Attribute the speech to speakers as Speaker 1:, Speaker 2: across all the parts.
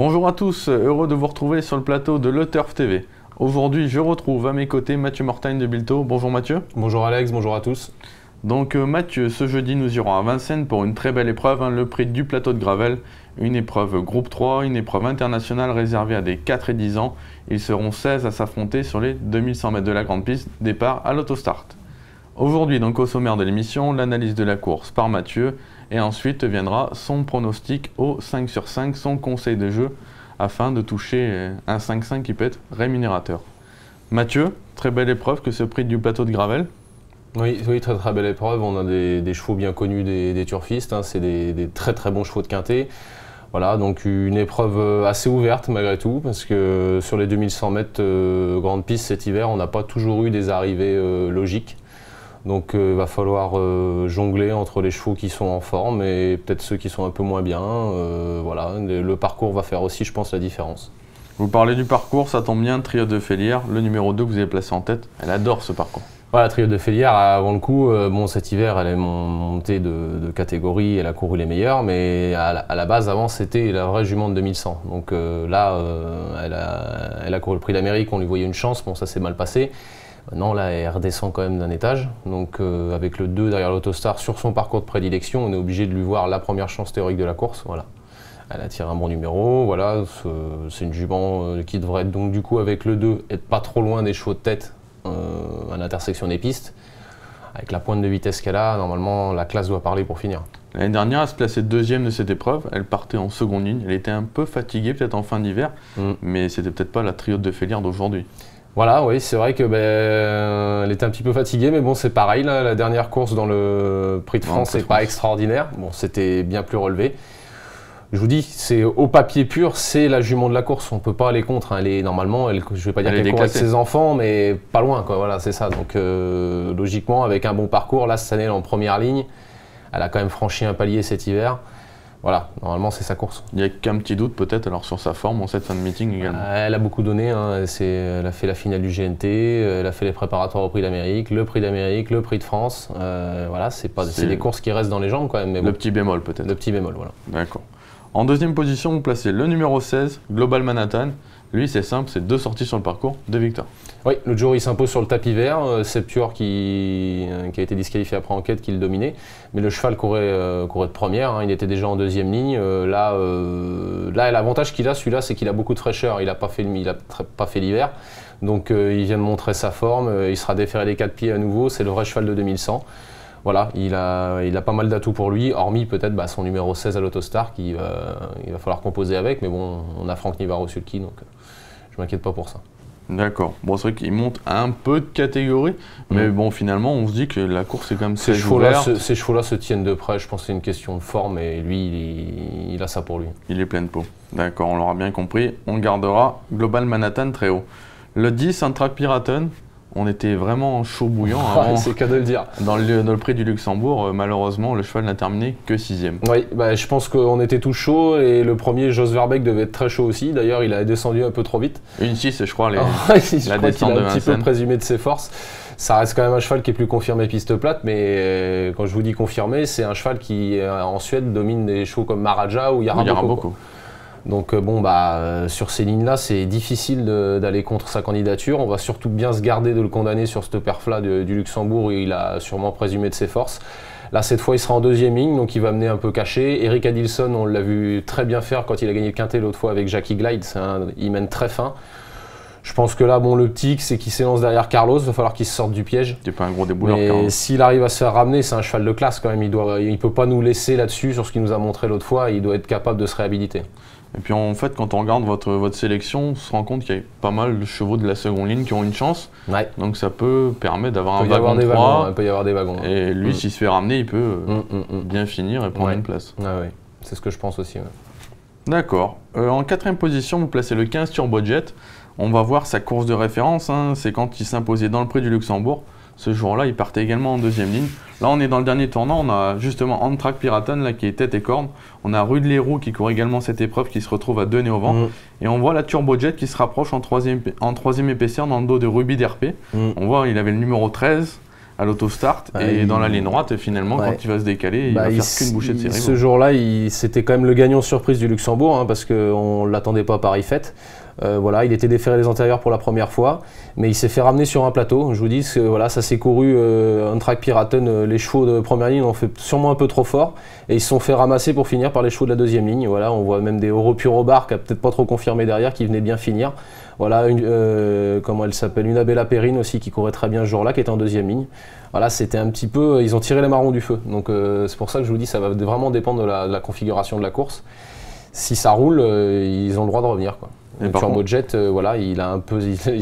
Speaker 1: Bonjour à tous, heureux de vous retrouver sur le plateau de Le Turf TV. Aujourd'hui, je retrouve à mes côtés Mathieu Mortagne de Bilto. Bonjour Mathieu.
Speaker 2: Bonjour Alex, bonjour à tous.
Speaker 1: Donc Mathieu, ce jeudi, nous irons à Vincennes pour une très belle épreuve, le prix du plateau de Gravel. Une épreuve groupe 3, une épreuve internationale réservée à des 4 et 10 ans. Ils seront 16 à s'affronter sur les 2100 mètres de la grande piste, départ à l'autostart. Aujourd'hui, donc au sommaire de l'émission, l'analyse de la course par Mathieu. Et ensuite viendra son pronostic au 5 sur 5, son conseil de jeu, afin de toucher un 5-5 qui peut être rémunérateur. Mathieu, très belle épreuve que ce prix du plateau de Gravel.
Speaker 2: Oui, très belle épreuve. On a des chevaux bien connus des turfistes, hein. C'est des très bons chevaux de quintet. Voilà, donc une épreuve assez ouverte malgré tout, parce que sur les 2100 mètres grande piste cet hiver, on n'a pas toujours eu des arrivées logiques. Donc il va falloir jongler entre les chevaux qui sont en forme et peut-être ceux qui sont un peu moins bien. Voilà, le parcours va faire aussi, je pense, la différence.
Speaker 1: Vous parlez du parcours, ça tombe bien, Trio de Félière, le numéro 2 que vous avez placé en tête, elle adore ce parcours.
Speaker 2: Voilà, Trio de Félière, avant le coup, bon, cet hiver, elle est montée de catégorie, elle a couru les meilleurs, mais à la base, avant, c'était la vraie jument de 2100. Donc là, elle a couru le prix d'Amérique, on lui voyait une chance, bon, ça s'est mal passé. Maintenant, là, elle redescend quand même d'un étage. Donc, avec le 2 derrière l'autostar sur son parcours de prédilection, on est obligé de lui voir la première chance théorique de la course. Voilà. Elle a tiré un bon numéro. Voilà. C'est une jument qui devrait être, donc, du coup, avec le 2, être pas trop loin des chevaux de tête à l'intersection des pistes. Avec la pointe de vitesse qu'elle a, normalement, la classe doit parler pour finir.
Speaker 1: L'année dernière, elle se plaçait deuxième de cette épreuve. Elle partait en seconde ligne. Elle était un peu fatiguée, peut-être en fin d'hiver, mais c'était peut-être pas la Trio de Félière d'aujourd'hui.
Speaker 2: Voilà, oui, c'est vrai que elle était un petit peu fatiguée, mais bon, c'est pareil, là, la dernière course dans le Prix de France, c'est pas extraordinaire. Bon, c'était bien plus relevé. Je vous dis, c'est au papier pur, c'est la jument de la course. On peut pas aller contre. Elle est normalement, je vais pas dire qu'elle court avec ses enfants, mais pas loin, quoi. Voilà, c'est ça. Donc, logiquement, avec un bon parcours, là, cette année, elle est en première ligne. Elle a quand même franchi un palier cet hiver. Voilà, normalement c'est sa course.
Speaker 1: Il n'y a qu'un petit doute peut-être alors sur sa forme en cette fin de meeting également.
Speaker 2: Elle a beaucoup donné, hein. Elle a fait la finale du GNT, elle a fait les préparatoires au prix d'Amérique, le prix de France. Voilà, c'est des courses qui restent dans les jambes quand même. Mais
Speaker 1: le petit bémol peut-être.
Speaker 2: Le petit bémol, voilà.
Speaker 1: D'accord. En deuxième position, vous placez le numéro 16, Global Manhattan. Lui, c'est simple, c'est 2 sorties sur le parcours, 2 victoires.
Speaker 2: Oui, l'autre jour, il s'impose sur le tapis vert. Septuor qui a été disqualifié après enquête, qui le dominait. Mais le cheval courait de première, hein. Il était déjà en deuxième ligne. Là, l'avantage qu'il a, celui-là, c'est qu'il a beaucoup de fraîcheur. Il n'a pas fait l'hiver. Donc, il vient de montrer sa forme. Il sera déféré des 4 pieds à nouveau. C'est le vrai cheval de 2100. Voilà, il a pas mal d'atouts pour lui, hormis peut-être son numéro 16 à l'autostar qu'il va falloir composer avec, mais bon, on a Franck Nivaro-Sulky, donc je m'inquiète pas pour ça.
Speaker 1: D'accord, bon c'est vrai qu'il monte un peu de catégorie, mais bon finalement on se dit que la course est quand même très ouverte.
Speaker 2: Ces chevaux-là se tiennent de près, je pense que c'est une question de forme, et lui, il a ça pour lui.
Speaker 1: Il est plein de peau, d'accord, on l'aura bien compris, on gardera Global Manhattan très haut. Le 10, Amtrak Piraten. On était vraiment chaud bouillant avant.
Speaker 2: C'est qu'à de le dire.
Speaker 1: Dans le prix du Luxembourg, malheureusement, le cheval n'a terminé que 6e.
Speaker 2: Oui, je pense qu'on était tous chauds et le premier, Jos Verbeek, devait être très chaud aussi. D'ailleurs, il a descendu un peu trop vite.
Speaker 1: Une 6, je crois,
Speaker 2: la descente de Vincennes. Un petit peu présumé de ses forces. Ça reste quand même un cheval qui est plus confirmé piste plate, mais quand je vous dis confirmé, c'est un cheval qui, en Suède, domine des chevaux comme Maharaja ou Yaraboko. Donc bon, sur ces lignes-là, c'est difficile d'aller contre sa candidature. On va surtout bien se garder de le condamner sur ce perfla du Luxembourg où il a sûrement présumé de ses forces. Là, cette fois, il sera en deuxième ligne, donc il va mener un peu caché. Eric Adilson, on l'a vu très bien faire quand il a gagné le quintet l'autre fois avec Jackie Glide. Il mène très fin. Je pense que là, bon, le tic, c'est qu'il s'élance derrière Carlos. Il va falloir qu'il se sorte du piège.
Speaker 1: C'est pas un gros débouleur,
Speaker 2: Carlos. Mais s'il arrive à se faire ramener, c'est un cheval de classe quand même. Il peut pas nous laisser là-dessus sur ce qu'il nous a montré l'autre fois. Il doit être capable de se réhabiliter.
Speaker 1: Et puis en fait, quand on regarde votre sélection, on se rend compte qu'il y a pas mal de chevaux de la seconde ligne qui ont une chance.
Speaker 2: Ouais.
Speaker 1: Donc ça peut permettre d'avoir un wagon 3.
Speaker 2: Il peut y avoir des wagons.
Speaker 1: Et lui, s'il se fait ramener, il peut bien finir et prendre une place.
Speaker 2: Ah oui, c'est ce que je pense aussi. Ouais.
Speaker 1: D'accord. En quatrième position, vous placez le 15 Turbo Jet. On va voir sa course de référence. C'est quand il s'imposait dans le prix du Luxembourg. Ce jour-là, il partait également en deuxième ligne. Là, on est dans le dernier tournant. On a justement Amtrak Piraten là, qui est tête et corne. On a Rude Leroux qui court également cette épreuve qui se retrouve à 2 nez au vent. Et on voit la Turbo Jet qui se rapproche en troisième épaisseur dans le dos de Ruby d'RP. On voit il avait le numéro 13 à l'autostart et dans la ligne droite, et finalement, quand il va se décaler, il va faire qu'une bouchée de ses rivaux.
Speaker 2: Ce jour-là, c'était quand même le gagnant surprise du Luxembourg, hein, parce qu'on ne l'attendait pas à Paris Fête. Voilà, il était déféré des antérieurs pour la première fois, mais il s'est fait ramener sur un plateau. Je vous dis que voilà, ça s'est couru un track Piraten, les chevaux de première ligne ont fait sûrement un peu trop fort et ils se sont fait ramasser pour finir par les chevaux de la deuxième ligne. Voilà, on voit même des Oropurobar qui a peut-être pas trop confirmé derrière, qui venaient bien finir. Voilà, comment elle s'appelle, une Abella Perrine aussi qui courait très bien ce jour-là, qui était en deuxième ligne. Voilà, c'était un petit peu, ils ont tiré les marrons du feu. Donc c'est pour ça que je vous dis, ça va vraiment dépendre de la configuration de la course. Si ça roule, ils ont le droit de revenir, quoi. Turbojet, voilà,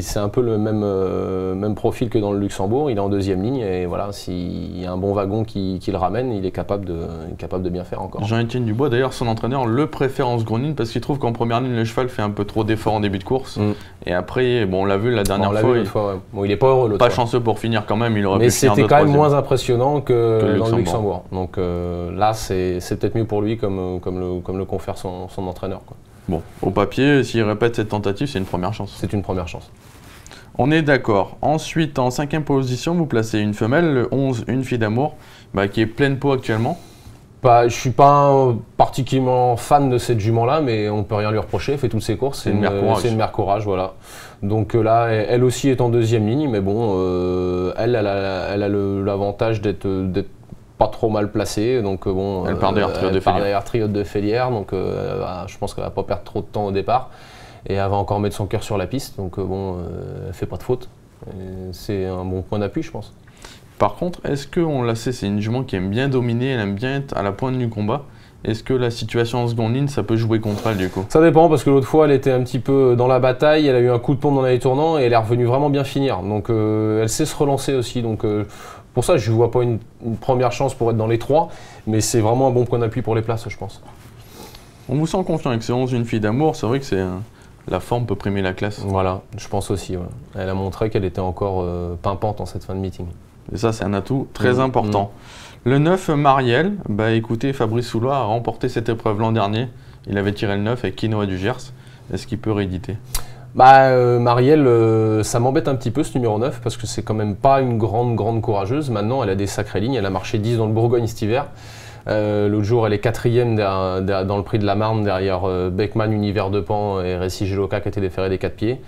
Speaker 2: c'est un peu le même profil que dans le Luxembourg. Il est en deuxième ligne et voilà, s'il y a un bon wagon qui le ramène, il est capable de bien faire encore.
Speaker 1: Jean-Étienne Dubois, d'ailleurs, son entraîneur le préfère en seconde ligne parce qu'il trouve qu'en première ligne, le cheval fait un peu trop d'efforts en début de course. Et après, bon, on l'a vu la dernière fois.
Speaker 2: Bon, il est pas heureux l'autre.
Speaker 1: Pas chanceux pour finir quand même. Il aurait pu finir.
Speaker 2: Mais c'était quand même moins impressionnant que dans le Luxembourg. Donc là, c'est peut-être mieux pour lui comme le confère son entraîneur, quoi.
Speaker 1: Bon, au papier, s'il répète cette tentative, c'est une première chance.
Speaker 2: C'est une première chance.
Speaker 1: On est d'accord. Ensuite, en 5e position, vous placez une femelle, le 11, une fille d'amour, qui est pleine peau actuellement.
Speaker 2: Je ne suis pas particulièrement fan de cette jument-là, mais on ne peut rien lui reprocher, elle fait toutes ses courses. C'est une mère courage, voilà. Donc là, elle aussi est en deuxième ligne, mais bon, elle a l'avantage d'être pas trop mal placée, donc bon,
Speaker 1: elle part derrière
Speaker 2: Triote de Félière, donc je pense qu'elle va pas perdre trop de temps au départ et elle va encore mettre son cœur sur la piste, donc bon, elle fait pas de faute. C'est un bon point d'appui, je pense.
Speaker 1: Par contre, est-ce qu'on la sait, c'est une jument qui aime bien dominer, elle aime bien être à la pointe du combat. Est-ce que la situation en seconde ligne, ça peut jouer contre elle du coup?
Speaker 2: Ça dépend, parce que l'autre fois, elle était un petit peu dans la bataille, elle a eu un coup de pompe dans l'allée tournant et elle est revenue vraiment bien finir. Donc elle sait se relancer aussi. Donc pour ça, je ne vois pas une première chance pour être dans les 3, mais c'est vraiment un bon point d'appui pour les places, je pense.
Speaker 1: On vous sent confiant avec ces 11, une fille d'amour, c'est vrai que la forme peut primer la classe.
Speaker 2: Voilà, je pense aussi. Ouais. Elle a montré qu'elle était encore pimpante en cette fin de meeting.
Speaker 1: Et ça, c'est un atout très important. Le 9, Marielle, écoutez, Fabrice Soulois a remporté cette épreuve l'an dernier. Il avait tiré le 9 avec Quinoa du Gers. Est-ce qu'il peut rééditer?
Speaker 2: Marielle, ça m'embête un petit peu ce numéro 9 parce que c'est quand même pas une grande courageuse. Maintenant, elle a des sacrées lignes. Elle a marché 10 dans le Bourgogne cet hiver. L'autre jour, elle est 4e dans le prix de la Marne derrière Beckman, Univers de Pan et Récy Geloka qui étaient déférés des 4 pieds.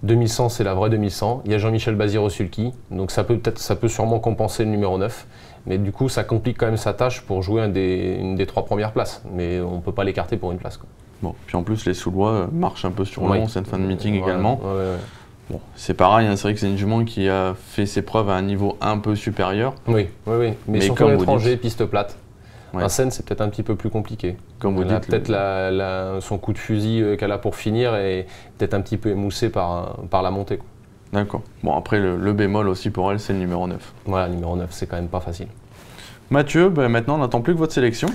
Speaker 2: 2100, c'est la vraie 2100. Il y a Jean-Michel Bazir au sulky, donc ça peut sûrement compenser le numéro 9. Mais du coup, ça complique quand même sa tâche pour jouer une des 3 premières places. Mais on ne peut pas l'écarter pour une place, quoi.
Speaker 1: Bon, puis en plus, les Soulois marchent un peu sur long cette fin de meeting également.
Speaker 2: Ouais.
Speaker 1: Bon, c'est pareil, hein, c'est vrai que c'est une jument qui a fait ses preuves à un niveau un peu supérieur.
Speaker 2: Oui. Mais surtout à l'étranger, piste plate. Vincennes, c'est peut-être un petit peu plus compliqué.
Speaker 1: Comme vous dites,
Speaker 2: peut-être son coup de fusil qu'elle a pour finir est peut-être un petit peu émoussé par la montée.
Speaker 1: D'accord. Bon, après, le bémol aussi pour elle, c'est le numéro 9.
Speaker 2: Voilà, le numéro 9, c'est quand même pas facile.
Speaker 1: Mathieu, maintenant, on n'attend plus que votre sélection.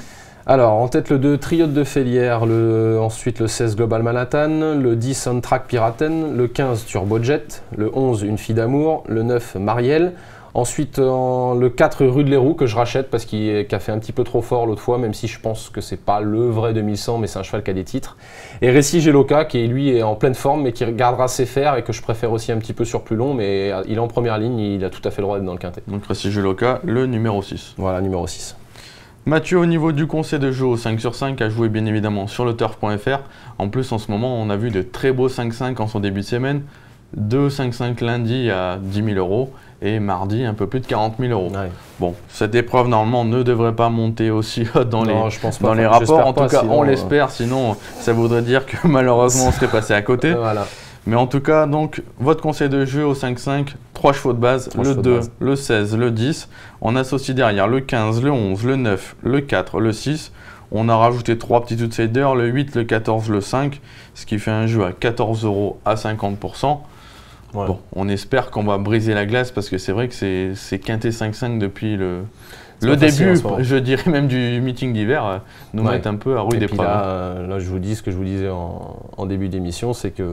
Speaker 2: Alors, en tête le 2, Triote de Félière, ensuite le 16, Global Manhattan, le 10, On Track Piraten, le 15, Turbojet, le 11, Une fille d'amour, le 9, Marielle. Ensuite, le 4, Rue de l'Héroux, que je rachète parce qu'il a fait un petit peu trop fort l'autre fois, même si je pense que c'est pas le vrai 2100, mais c'est un cheval qui a des titres. Et Récy Geloka, qui lui est en pleine forme, mais qui gardera ses fers et que je préfère aussi un petit peu sur plus long, mais il est en première ligne, il a tout à fait le droit d'être dans le quintet.
Speaker 1: Donc Récy Geloka, le numéro 6.
Speaker 2: Voilà, numéro 6.
Speaker 1: Mathieu, au niveau du conseil de jeu au 5 sur 5, a joué bien évidemment sur le turf.fr. En plus, en ce moment, on a vu de très beaux 5-5 en son début de semaine. 2 5-5 lundi à 10 000 € et mardi un peu plus de 40 000 €. Ouais. Bon, cette épreuve normalement ne devrait pas monter aussi haut dans les rapports. En tout cas, on l'espère, sinon ça voudrait dire que malheureusement on serait passé à côté.
Speaker 2: Voilà.
Speaker 1: Mais en tout cas, donc, votre conseil de jeu au 5-5, 3 chevaux de base, le 2, le 16, le 10. On associe derrière le 15, le 11, le 9, le 4, le 6. On a rajouté 3 petits outsiders, le 8, le 14, le 5, ce qui fait un jeu à 14 € à 50%. Ouais. Bon, on espère qu'on va briser la glace parce que c'est vrai que c'est quinté 5-5 depuis le début, je dirais même du meeting d'hiver, nous mettent un peu à rude épreuve.
Speaker 2: Là, je vous dis ce que je vous disais en début d'émission, c'est qu'il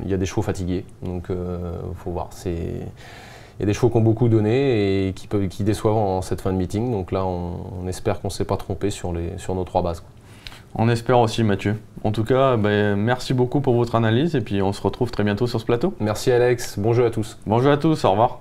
Speaker 2: y a des chevaux fatigués. Donc, il faut voir. Il y a des chevaux qui ont beaucoup donné et qui déçoivent en cette fin de meeting. Donc là, on espère qu'on ne s'est pas trompé sur nos 3 bases, quoi.
Speaker 1: On espère aussi, Mathieu. En tout cas, merci beaucoup pour votre analyse et puis on se retrouve très bientôt sur ce plateau.
Speaker 2: Merci Alex, bon jeu à tous.
Speaker 1: Bon jeu à tous, au revoir.